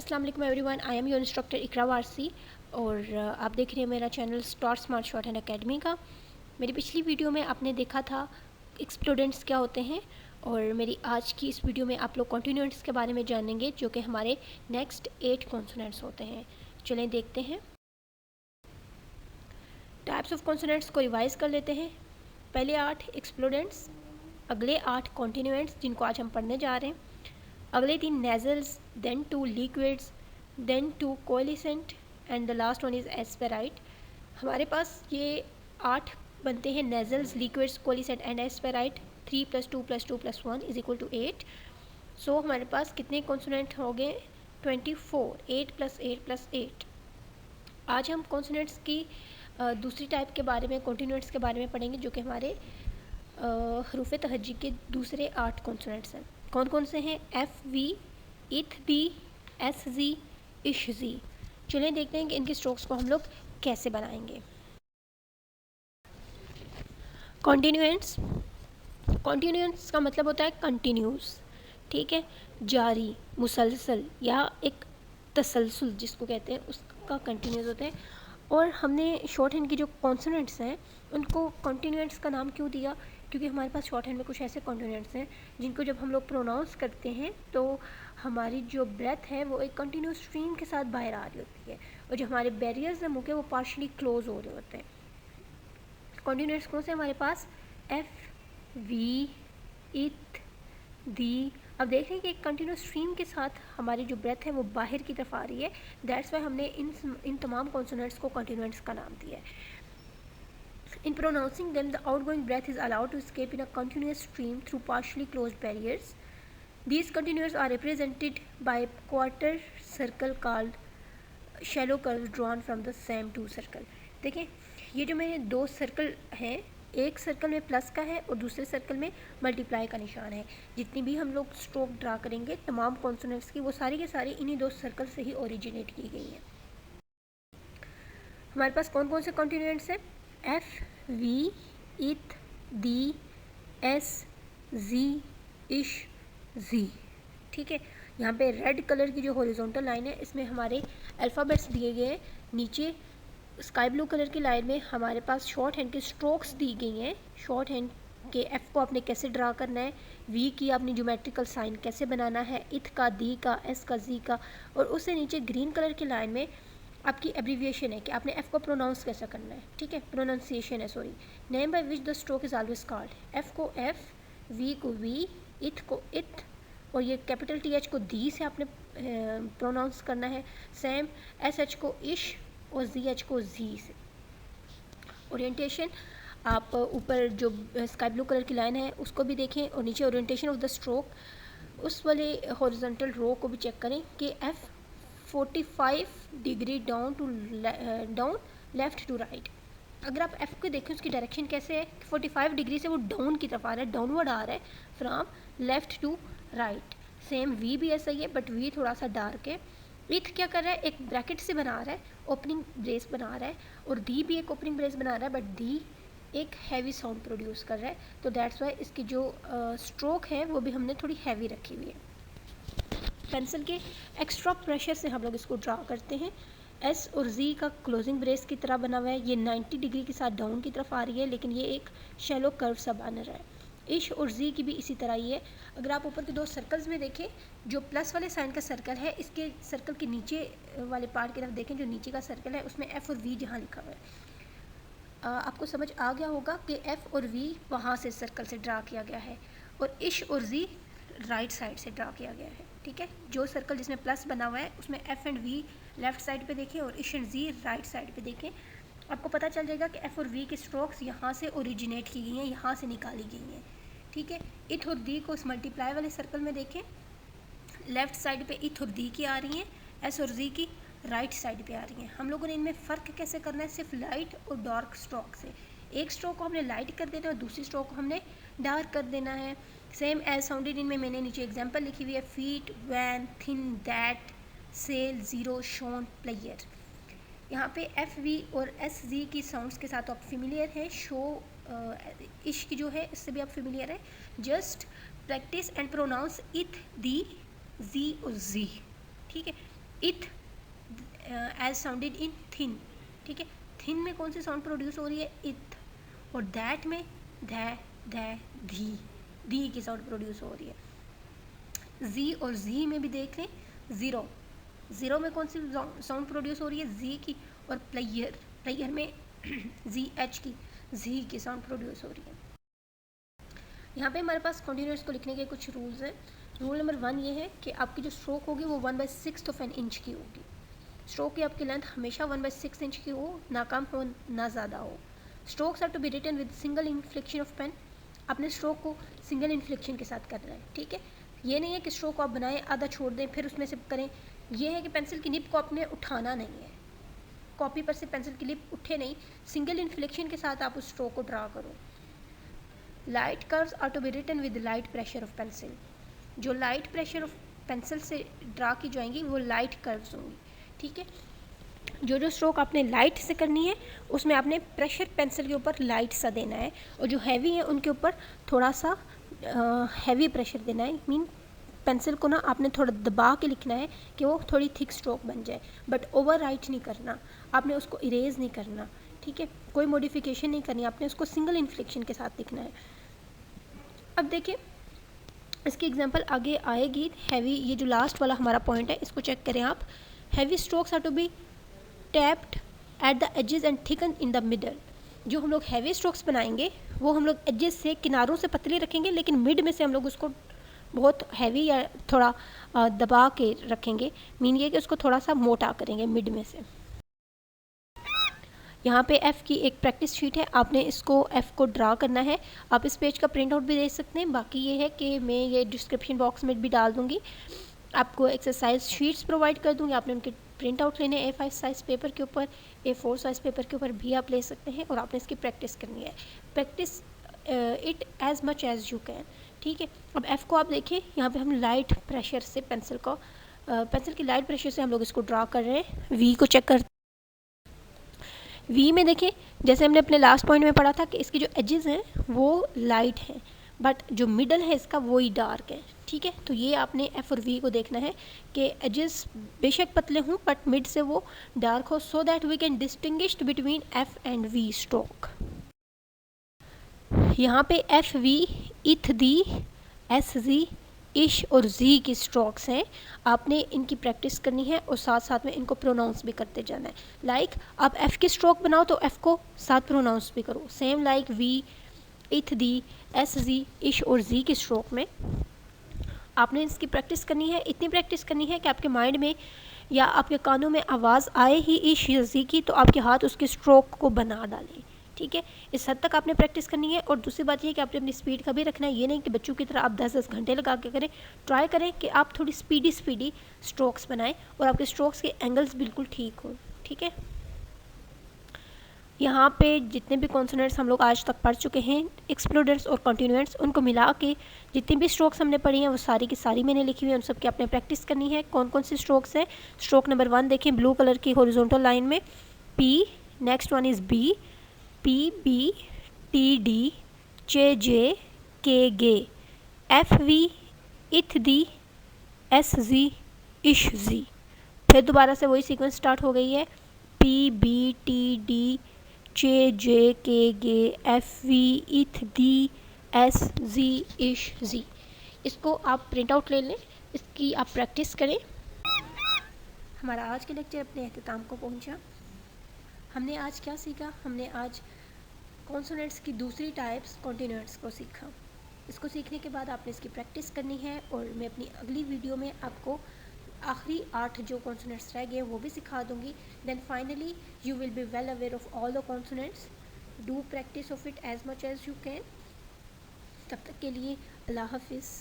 अस्सलाम वालेकुम everyone, I am your instructor Iqra Warsi और आप देख रहे हैं मेरा channel star smart shorthand academy का। मेरी पिछली वीडियो में आपने देखा था एक्सप्लोडेंट्स क्या होते हैं और मेरी आज की इस वीडियो में आप लोग कॉन्टिन्यूएंट्स के बारे में जानेंगे जो कि हमारे नेक्स्ट 8 कॉन्सोनेंट्स होते हैं। चलें देखते हैं। टाइप्स ऑफ कॉन्सोनेंट्स को रिवाइज कर लेते हैं। पहले 8 एक्सप्लोडेंट्स, अगले 8 कॉन्टिन्यूएंट्स जिनको आज हम पढ़ने जा रहे हैं, अगले 3 nasals, then 2 liquids, then 2 coalescent and the last one is aspirate. हमारे पास ये 8 बनते हैं, nasals, liquids, coalescent and aspirate. 3 + 2 + 2 + 1 = 8। So हमारे पास कितने कॉन्सोनेंट हो गए? 24। 8 + 8 + 8। आज हम कॉन्सोनेंट्स की दूसरी टाइप के बारे में, कॉन्टिन्यूएंट्स के बारे में पढ़ेंगे जो कि हमारे हरूफ तहज्जी के दूसरे 8 कॉन्सोनेंट्स हैं। कौन कौन से हैं? एफ वी, इथ बी, एस जी, इश जी। चलिए देखते हैं कि इनके स्ट्रोक्स को हम लोग कैसे बनाएंगे। कॉन्टिन्यूएंट्स, कॉन्टिन्यूएंट्स का मतलब होता है कंटिन्यूस, ठीक है, जारी, मुसलसल या एक तसलसल जिसको कहते हैं, उसका कंटिन्यूस होते हैं। और हमने शॉर्ट हैंड की जो कॉन्सोनेंट्स हैं उनको कॉन्टिन्यूएंट्स का नाम क्यों दिया? क्योंकि हमारे पास शॉर्ट हैंड में कुछ ऐसे कॉन्टिन्यूएंट्स हैं जिनको जब हम लोग प्रोनाउंस करते हैं तो हमारी जो ब्रेथ है वो एक कंटिन्यूस स्ट्रीम के साथ बाहर आ रही होती है और जो हमारे बैरियर्स हैं मुँह के वो पार्शली क्लोज हो रहे होते हैं। कॉन्टिन्यूएंट्स कौन से हमारे पास? एफ, वी, इथ, दी। अब देख रहे हैं कि एक कंटिन्यूस स्ट्रीम के साथ हमारी जो ब्रेथ है वो बाहर की तरफ आ रही है। दैट्स वाई हमने इन तमाम कॉन्सोनेंट्स को कॉन्टिन्यूएंट्स का नाम दिया है। In pronouncing them, the outgoing breath is allowed to escape in a continuous stream through partially closed barriers. These continuers are represented by a quarter circle called shallow curves drawn from the same two circle. देखें, ये जो मेरे 2 circle हैं, एक circle में plus का है और दूसरे सर्कल में मल्टीप्लाई का निशान है। जितनी भी हम लोग स्ट्रोक ड्रा करेंगे तमाम कॉन्सोनेंट्स की, वो सारी के सारी इन्हीं 2 सर्कल से ही ओरिजिनेट की गई हैं। हमारे पास कौन कौन से कॉन्टिन्यूएंट्स हैं? एफ, वी, इथ, दी, एस, जी, इश, जी। ठीक है, यहाँ पे रेड कलर की जो हॉरिजॉन्टल लाइन है इसमें हमारे अल्फ़ाबेट्स दिए गए हैं। नीचे स्काई ब्लू कलर की लाइन में हमारे पास शॉर्ट हैंड के स्ट्रोक्स दी गई हैं। शॉर्ट हैंड के एफ़ को आपने कैसे ड्रा करना है, वी की आपने ज्योमेट्रिकल साइन कैसे बनाना है, इथ का, दी का, एस का, जी का, और उससे नीचे ग्रीन कलर की लाइन में आपकी एब्रीविएशन है कि आपने एफ़ को प्रोनाउंस कैसे करना है। ठीक है, प्रोनाउंसिएशन है, sorry. Name by which the stroke is always called. F को एफ़, वी को वी, इथ को इथ, और ये कैपिटल टी एच को दी से आपने प्रोनाउंस करना है। सेम एस एच को इश और जी एच को जी से। ओरिएंटेशन, आप ऊपर जो स्काई ब्लू कलर की लाइन है उसको भी देखें और नीचे ओरिएंटेशन ऑफ द स्ट्रोक, उस वाले हॉरिजॉन्टल रो को भी चेक करें कि F 45 degree down left to right. अगर आप एफ़ को देखें उसकी डायरेक्शन कैसे है, 45 डिग्री से वो डाउन की तरफ आ रहा है, डाउनवर्ड आ रहा है from left to right. Same v भी ऐसा ही है बट वी थोड़ा सा डार्क है। इथ क्या कर रहा है, एक ब्रैकेट से बना रहा है, ओपनिंग ब्रेस बना रहा है, और दी भी एक ओपनिंग ब्रेस बना रहा है बट दी एक हैवी साउंड प्रोड्यूस कर रहा है। तो दैट्स वाई इसकी जो स्ट्रोक है वो भी हमने थोड़ी हैवी रखी हुई है। पेंसिल के एक्स्ट्रा प्रेशर से हम लोग इसको ड्रा करते हैं। एस और जी का क्लोजिंग ब्रेस की तरह बना हुआ है, ये 90 डिग्री के साथ डाउन की तरफ आ रही है लेकिन ये एक शैलो कर्व सा बन रहा है। इश और जी की भी इसी तरह ही है। अगर आप ऊपर के 2 सर्कल्स में देखें, जो प्लस वाले साइन का सर्कल है इसके सर्कल के नीचे वाले पार्ट की तरफ देखें, जो नीचे का सर्कल है उसमें एफ़ और वी जहाँ लिखा हुआ है, आपको समझ आ गया होगा कि एफ़ और वी वहाँ से सर्कल से ड्रा किया गया है और इश और जी राइट साइड से ड्रा किया गया है। ठीक है, जो सर्कल जिसमें प्लस बना हुआ है उसमें F and V left side पे देखें और इश एंड जी राइट साइड पे देखें, आपको पता चल जाएगा कि एफ़ और वी के स्ट्रोक्स यहाँ से ओरिजिनेट की गई हैं, यहाँ से निकाली गई हैं। ठीक है, इथ और दी को इस मल्टीप्लाई वाले सर्कल में देखें, लेफ़्ट साइड पे इथ और दी की आ रही हैं, एस और जी की राइट साइड पे आ रही हैं। हम लोगों ने इनमें फ़र्क कैसे करना है? सिर्फ लाइट और डार्क स्ट्रोक से। एक स्ट्रोक को हमने लाइट कर देना है और दूसरी स्ट्रोक को हमने डार्क कर देना है। सेम एज साउंडेड इनमें मैंने नीचे एग्जांपल लिखी हुई है, feet, van, thin, that, sell, zero, shown, player. यहाँ पे एफ़, वी और एस, जी की साउंड्स के साथ आप फेमिलियर हैं। शो, इश की जो है इससे भी आप फेमिलियर हैं। जस्ट प्रैक्टिस एंड प्रोनाउंस इथ, दी, जी और जी। ठीक है, इथ एज साउंडेड इन थिन, ठीक है। थिन में कौन सी साउंड प्रोड्यूस हो रही है, इथ, और दैट में ध धी की साउंड प्रोड्यूस हो रही है। जी और जी में भी देख लें, ज़ीरो, ज़ीरो में कौन सी साउंड प्रोड्यूस हो रही है, जी की, और प्लेयर में जी एच की साउंड प्रोड्यूस हो रही है। यहाँ पे हमारे पास कॉन्टिन्यूअस को लिखने के कुछ रूल्स हैं। रूल नंबर 1 ये है कि आपकी जो स्ट्रोक होगी वो 1/6 ऑफ एन इंच की होगी। स्ट्रोक की आपकी लेंथ हमेशा 1/6 इंच की हो, ना कम हो ना ज़्यादा हो। Strokes are to be written with single inflection of pen. अपने स्ट्रोक को सिंगल इन्फ्लेक्शन के साथ करना है, ठीक है। ये नहीं है कि स्ट्रोक को आप बनाएं, आधा छोड़ दें, फिर उसमें से करें। ये है कि पेंसिल की निब को आपने उठाना नहीं है, कॉपी पर से पेंसिल की निब उठे नहीं, सिंगल इन्फ्लेक्शन के साथ आप उस स्ट्रोक को ड्रा करो। Light curves are to be written with light pressure of pencil. जो लाइट प्रेशर ऑफ पेंसिल से ड्रा की जाएंगी वो लाइट कर्व्स होंगी, ठीक है। जो स्ट्रोक आपने लाइट से करनी है उसमें आपने प्रेशर पेंसिल के ऊपर लाइट सा देना है, और जो हैवी है उनके ऊपर थोड़ा सा हैवी प्रेशर देना है। मीन पेंसिल को ना आपने थोड़ा दबा के लिखना है कि वो थोड़ी थिक स्ट्रोक बन जाए, बट ओवर राइट नहीं करना, आपने उसको इरेज नहीं करना, ठीक है। कोई मॉडिफिकेशन नहीं करनी, आपने उसको सिंगल इन्फ्लेक्शन के साथ लिखना है। अब देखिए इसकी एग्जांपल आगे आएगी। हैवी, ये जो लास्ट वाला हमारा पॉइंट है इसको चेक करें आप। Heavy strokes are to be tapped at the edges and thicken in the middle. जो हम लोग हैवी स्ट्रोक्स बनाएंगे वो हम लोग एजेस से, किनारों से पतली रखेंगे, लेकिन मिड में से हम लोग उसको बहुत हैवी या थोड़ा दबा के रखेंगे। मीन ये कि उसको थोड़ा सा मोटा करेंगे मिड में से। यहाँ पे F की एक प्रैक्टिस शीट है, आपने इसको F को ड्रा करना है। आप इस पेज का प्रिंट आउट भी दे सकते हैं। बाकी ये है कि मैं ये डिस्क्रिप्शन बॉक्स में भी डाल दूँगी, आपको एक्सरसाइज शीट्स प्रोवाइड कर दूँगी। आपने उनके प्रिंट आउट लेने A5 साइज़ पेपर के ऊपर, A4 साइज़ पेपर के ऊपर भी आप ले सकते हैं, और आपने इसकी प्रैक्टिस करनी है। Practice it as much as you can, ठीक है। अब F को आप देखिए, यहाँ पे हम लाइट प्रेशर से पेंसिल की लाइट प्रेशर से हम लोग इसको ड्रा कर रहे हैं। V को चेक कर, V में देखिए जैसे हमने अपने लास्ट पॉइंट में पढ़ा था कि इसकी जो एजेस हैं वो लाइट हैं, बट जो मिडल है इसका वो ही डार्क है, ठीक है। तो ये आपने F और V को देखना है कि एजेस बेशक पतले हों बट मिड से वो डार्क हो, so that we can distinguish between F and V stroke. यहाँ पे F V, इथ दी, S Z, इश और जी की स्ट्रोक्स हैं। आपने इनकी प्रैक्टिस करनी है और साथ साथ में इनको प्रोनाउंस भी करते जाना है। लाइक आप एफ़ की स्ट्रोक बनाओ तो एफ़ को साथ प्रोनाउंस भी करो। सेम लाइक वी, इथ दी, एस जी, इश और जी की स्ट्रोक में आपने इसकी प्रैक्टिस करनी है। इतनी प्रैक्टिस करनी है कि आपके माइंड में या आपके कानों में आवाज़ आए ही इश या जी की, तो आपके हाथ उसके स्ट्रोक को बना डालें, ठीक है। इस हद तक आपने प्रैक्टिस करनी है। और दूसरी बात ये कि आपने अपनी स्पीड का भी रखना है। ये नहीं कि बच्चों की तरह आप 10-10 घंटे लगा के करें। ट्राई करें कि आप थोड़ी स्पीडी स्ट्रोक्स बनाएं और आपके स्ट्रोक्स के एंगल्स बिल्कुल ठीक हों, ठीक है। यहाँ पे जितने भी कॉन्सोनेंट्स हम लोग आज तक पढ़ चुके हैं, एक्सप्लोडर्स और कॉन्टिन्यूएंट्स, उनको मिला के जितनी भी स्ट्रोक्स हमने पढ़ी हैं वो सारी की सारी मैंने लिखी हुई है। उन सब की आपने प्रैक्टिस करनी है। कौन कौन सी स्ट्रोक्स हैं? स्ट्रोक नंबर 1 देखें, ब्लू कलर की हॉरिजॉन्टल लाइन में P, next one is B, P B, T D, J J, K G, F V, इथ दी, S Z, इश Z। फिर दोबारा से वही सीक्वेंस स्टार्ट हो गई है, P B T D, J J, K G, F V, इथ दी, S Z, इश Z। इसको आप प्रिंट आउट ले लें, इसकी आप प्रैक्टिस करें। हमारा आज का लेक्चर अपने अख्ताम को पहुंचा। हमने आज क्या सीखा? हमने आज कॉन्सोनेंट्स की दूसरी टाइप्स कॉन्टिन्यूएंट्स को सीखा। इसको सीखने के बाद आपने इसकी प्रैक्टिस करनी है, और मैं अपनी अगली वीडियो में आपको आखिरी 8 जो कॉन्सोनेंट्स रह गए वो भी सिखा दूंगी। Then finally you will be well aware of all the consonants. Do practice of it as much as you can. तब तक के लिए अल्लाह हाफिज़।